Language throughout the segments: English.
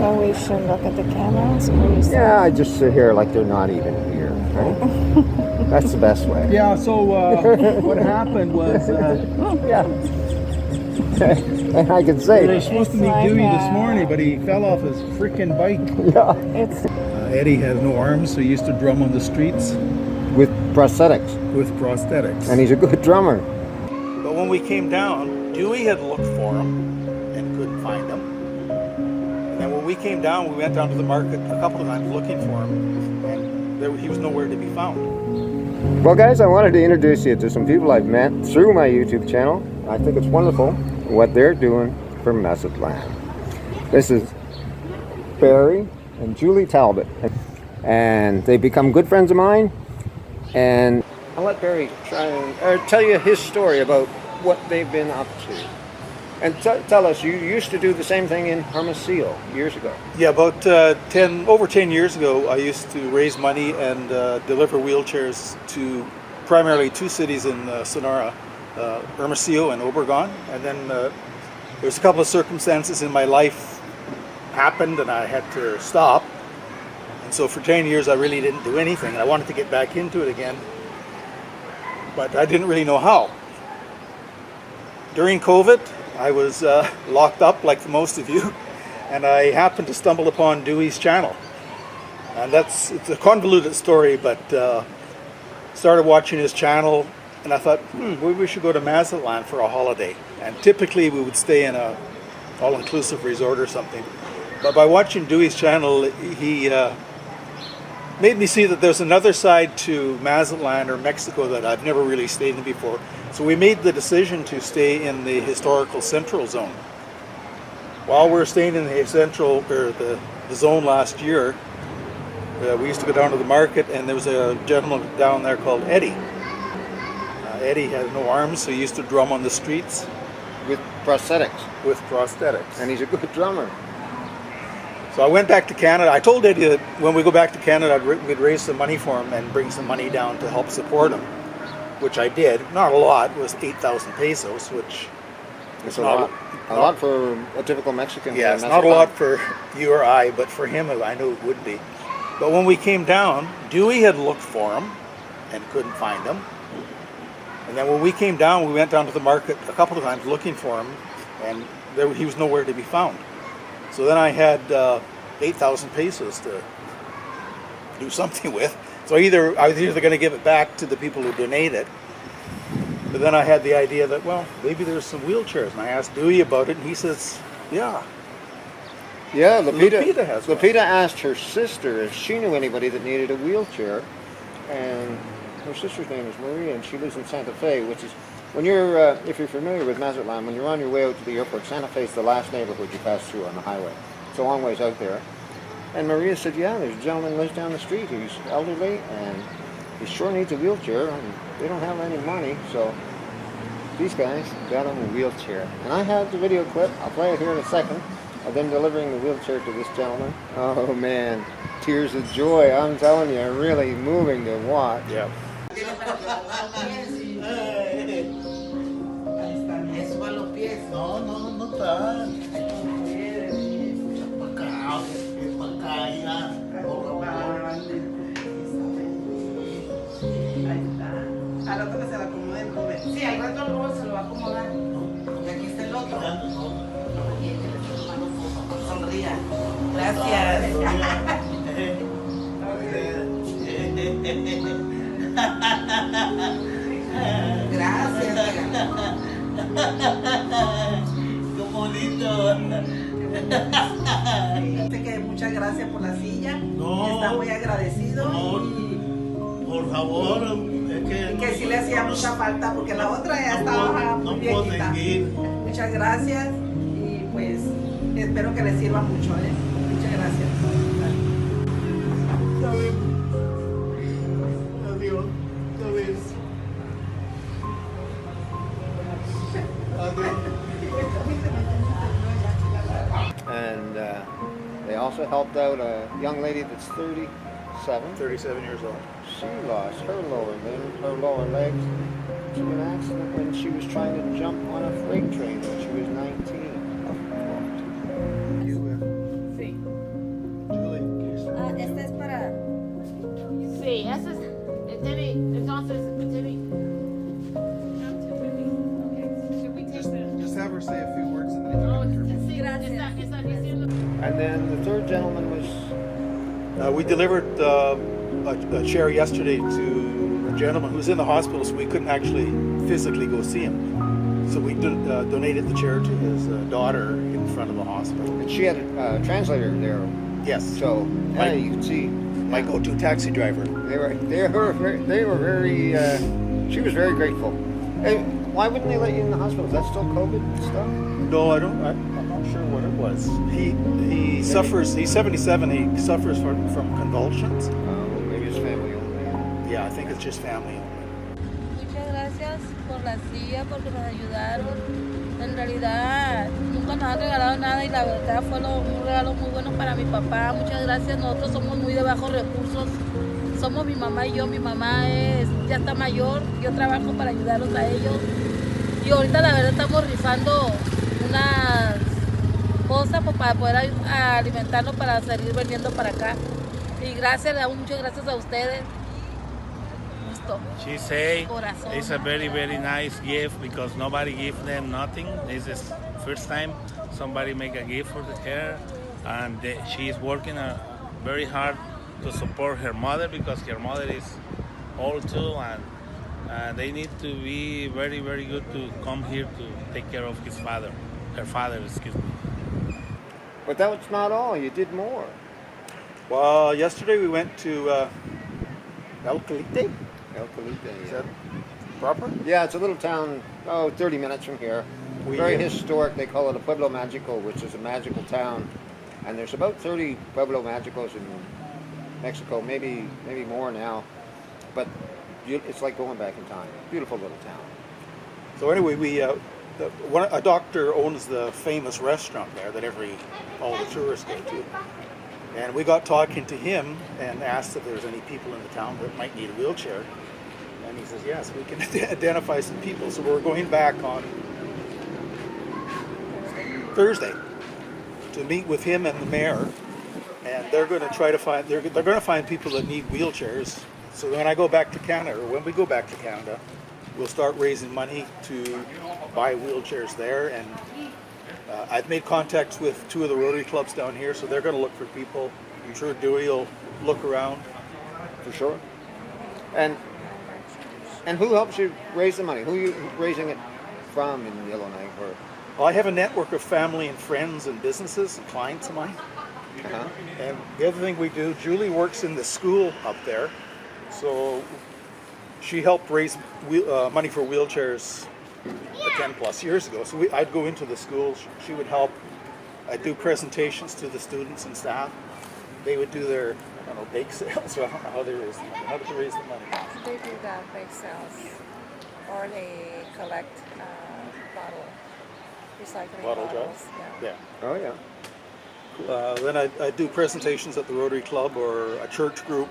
So we should look at the cameras? What do you say? Yeah, I just sit here like they're not even here, right? That's the best way. Yeah, so what happened was Yeah. And I can say, they were supposed to meet like Dewey this that. morning, but he fell off his freaking bike. yeah, It's Eddie has no arms, so he used to drum on the streets with prosthetics. with prosthetics. And he's a good drummer. But when we came down, Dewey had looked for him and couldn't find him. And then when we came down, we went down to the market a couple of times looking for him, and he was nowhere to be found. Well, guys, I wanted to introduce you to some people I've met through my YouTube channel. I think it's wonderful what they're doing for Mazatlan. This is Barry and Julie Talbot, and they become good friends of mine. And I'll let Barry try and tell you his story about what they've been up to. And tell us, you used to do the same thing in Hermosillo years ago. Yeah, about over 10 years ago, I used to raise money and deliver wheelchairs to primarily two cities in Sonora, Hermosillo and Obregon. And then there's a couple of circumstances in my life happened and I had to stop. And so for 10 years I really didn't do anything. I wanted to get back into it again, but I didn't really know how. During COVID, I was locked up like most of you, and I happened to stumble upon Dewey's channel. And it's a convoluted story, but started watching his channel, and I thought, maybe we should go to Mazatlan for a holiday. And typically we would stay in a all-inclusive resort or something. But by watching Dewey's channel, he made me see that there's another side to Mazatlan or Mexico that I've never really stayed in before. So we made the decision to stay in the historical central zone. While we were staying in the central or the zone last year, we used to go down to the market, and there was a gentleman down there called Eddie. Eddie had no arms, so he used to drum on the streets With prosthetics. with prosthetics. And he's a good drummer. So I went back to Canada. I told Eddie that when we go back to Canada, we'd raise some money for him and bring some money down to help support him, which I did. Not a lot. It was 8,000 pesos, which It's is a not lot. A lot for a typical Mexican. Yeah, it's not a lot for you or I, but for him, I knew it would be. But when we came down, Dewey had looked for him and couldn't find him. And then when we came down, we went down to the market a couple of times looking for him, and he was nowhere to be found. So then I had 8,000 pesos to do something with. So I was either going to give it back to the people who donated, but then I had the idea that, well, maybe there's some wheelchairs. And I asked Dewey about it, and he says, yeah. Yeah, Lupita has one. Lupita asked her sister if she knew anybody that needed a wheelchair, and her sister's name is Maria, and she lives in Santa Fe, which is, when you're, if you're familiar with Mazatlan, when you're on your way out to the airport, Santa Fe is the last neighborhood you pass through on the highway. It's a long ways out there. And Maria said, yeah, there's a gentleman who lives down the street who's elderly, and he sure needs a wheelchair, and they don't have any money, so these guys got him a wheelchair. And I have the video clip, I'll play it here in a second, of them delivering the wheelchair to this gentleman. Oh man, tears of joy, I'm telling you, really moving to watch. Yeah. Al rato que se la acomode el joven. Sí, al rato el joven se lo va a acomodar. Y aquí está el otro. Sonría. Gracias. Gracias. Qué bonito. Dice que muchas gracias por la silla. No. Está muy agradecido. No, por favor, es que, Y que sí le hacía mucha falta porque la otra ya estaba muy puedo viejita. seguir. Muchas gracias y pues espero que les sirva mucho. Muchas gracias. Adiós. Adiós. And they also helped out a young lady that's 37. 37 years old. She lost her lower limb, her lower legs to an accident when she was trying to jump on a freight train when she was 19. Sí. And then the third gentleman was. We delivered a chair yesterday to a gentleman who's in the hospital, so we couldn't actually physically go see him. So we donated the chair to his daughter in front of the hospital. And she had a translator there. Yes. So you can see My go-to taxi driver. they were very. She was very grateful. Hey, why wouldn't they let you in the hospital? Is that still COVID stuff? No, I don't. I'm not sure what it was. He suffers. He's 77. He suffers from convulsions. Maybe his family only. Yeah, I think it's just family only. Muchas gracias por la silla, porque nos ayudaron. En realidad, nunca nos han regalado nada y la verdad fue un regalo muy bueno para mi papá. Muchas gracias. Nosotros somos muy de bajos recursos. Somos mi mamá y yo. Mi mamá ya está mayor. Yo trabajo para ayudarlos a ellos. Y ahorita la verdad estamos rifando unas cosas pues, para poder alimentarnos para seguir vendiendo para acá. Y gracias, le damos muchas gracias a ustedes. She say Corazón. it's a very, very nice gift because nobody give them nothing. This is first time somebody make a gift for her, and she is working very hard to support her mother because her mother is old too, and they need to be very, very good to come here to take care of her father, excuse me. But that was not all. You did more. Well, yesterday we went to El Calite. El Calite. Is that proper? Yeah, it's a little town, 30 minutes from here. Very historic. They call it a Pueblo Magico, which is a magical town. And there's about 30 Pueblo Magicos in Mexico, maybe more now. But it's like going back in time. Beautiful little town. So anyway, a doctor owns the famous restaurant there that all the tourists go to. And we got talking to him and asked if there's any people in the town that might need a wheelchair. And he says, yes, we can identify some people. So we're going back on Thursday to meet with him and the mayor. And they're going to try to find, they're going to find people that need wheelchairs. So when I go back to Canada, or when we go back to Canada, we'll start raising money to buy wheelchairs there. And I've made contacts with 2 of the Rotary clubs down here, so they're going to look for people. I'm sure Dewey will look around. For sure. And who helps you raise the money? Who are you raising it from in Yellowknife? Well, I have a network of family and friends and businesses and clients of mine. Uh-huh. And the other thing we do, Julie works in the school up there, so she helped raise money for wheelchairs 10 plus years ago. So I'd go into the schools, she would help. I'd do presentations to the students and staff. They would do their, bake sales. So I don't know how they raise the money. How do they raise the money? They do that bake sales, or they collect recycling Bottle bottles. jars? Yeah. Yeah. Oh, yeah. Then I'd do presentations at the Rotary Club or a church group.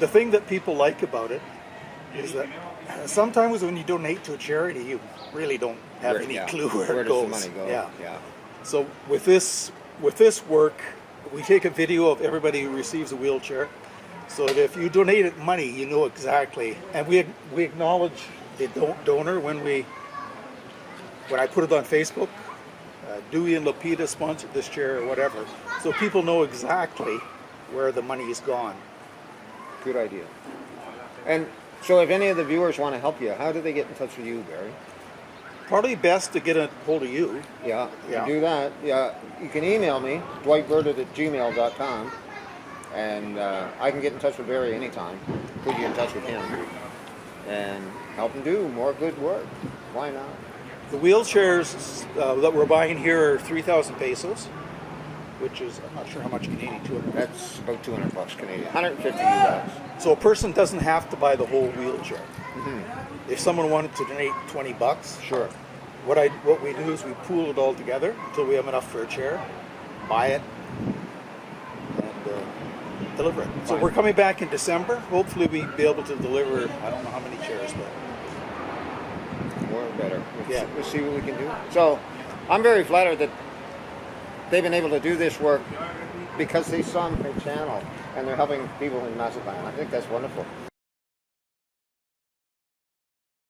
The thing that people like about it is that sometimes when you donate to a charity, you really don't have any clue where it goes. Where does the money go? Yeah. So with this work, we take a video of everybody who receives a wheelchair, so that if you donated money, you know exactly. And we acknowledge the donor when I put it on Facebook. Dewey and Lupita sponsored this chair or whatever, so people know exactly where the money is gone. Good idea. And so if any of the viewers want to help you, how do they get in touch with you, Barry? Probably best to get a hold of you. Yeah, you Yeah. can do that. Yeah, you can email me, dwightburdett@gmail.com, and I can get in touch with Barry anytime, put you in touch with him, and help him do more good work. Why not? The wheelchairs that we're buying here are 3,000 pesos, which is, I'm not sure how much Canadian, 200. That's about $200 Canadian, 150 US. So a person doesn't have to buy the whole wheelchair. If someone wanted to donate $20, Sure. what we do is we pool it all together until we have enough for a chair, buy it, and deliver it. So Fine. we're coming back in December. Hopefully we'll be able to deliver, I don't know how many chairs, but More better. Yeah. We'll see what we can do. So I'm very flattered that they've been able to do this work because they saw my channel and they're helping people in Mazatlan. I think that's wonderful.